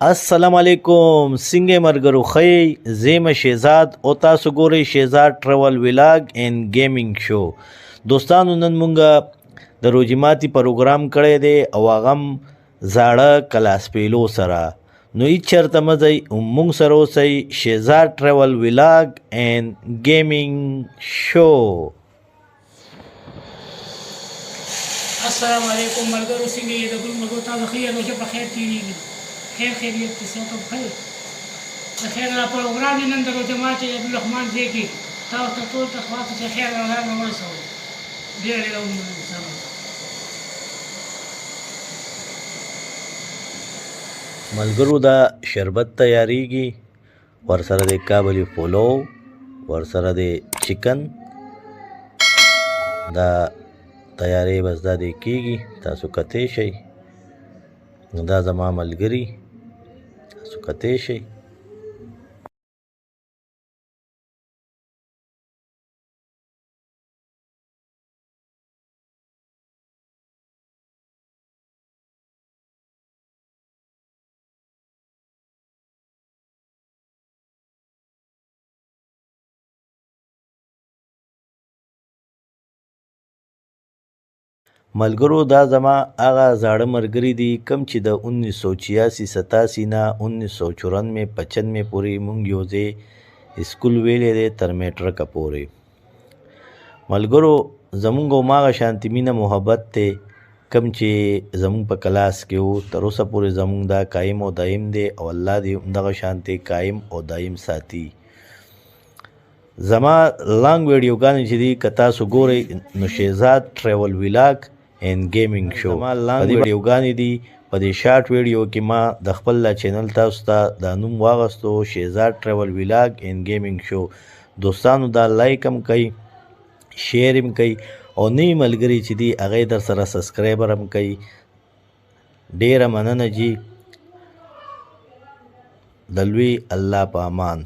السلام علیکم څنګه مرګرو خی زیم شهزاد او تاسو ګورئ شهزاد ټریول ولاګ اینڈ گیمینګ شو. دوستانو نن مونږه د روجماتي پروګرام کړی دی او هغه زاړه کلاس پیلو سره. نو هیڅ چرته مه ځئ، مونږ سره اوسئ. شهزاد ټریول ولاګ اینڈ گیمینګ شو. السلام علیکم ملګرو، څنګه یې؟ د ګل ملګرو تاسو ښه یې؟ روژه په خیر تېرېږي، خیر خیریت دې صحت او خیر د خیر دا پروګرام یې نن د روژه ماتي عبدالرحمن ځای کې تاسو ته ټول ته خلاص چې خیر او رحمت ورسوئ. ډېره ډېره مننه. ملګرو دا شربت تیاریږي، ورسره د کابلی پولو، ورسره د چکن دا تیاری بس دا دی کیږي. تاسو کتی شئ، دا زما ملګري، تاسو کتی شئ. ملګرو دا زما هغه زاړه ملګري دي کوم چې د 1986 نه 1994-95 پورې مونږ یو ځای اسکول ویلی دی تر میټرکه پورې. ملګرو زمونږ هماغه شانتې مینه محبت دی کوم چې زمونږ په کلاس کې وو، تر اوسه پورې زمونږ دا قایم او دایم دی او الله دې همدغه شانتې قایم او دایم ساتي. زما لانګ ویډیوګانې چې دي که تاسو ګورئ نو شهزاد ټریول ولاګ اینڈ گیمینګ شو زما لانګ ویډیوګانې دي. په دې شارټ ویډیو کې ما د خپل چینل تاسو ته دا نوم واغستو، شهزاد ټریول ولاګ اینڈ گیمینګ شو. دوستانو دا لایک هم کوئ، شیر هم کوئ او نوي ملګري چې دي هغه در سره سبسکرایبر هم کوئ. ډیره مننه جی. د لوی الله په امان.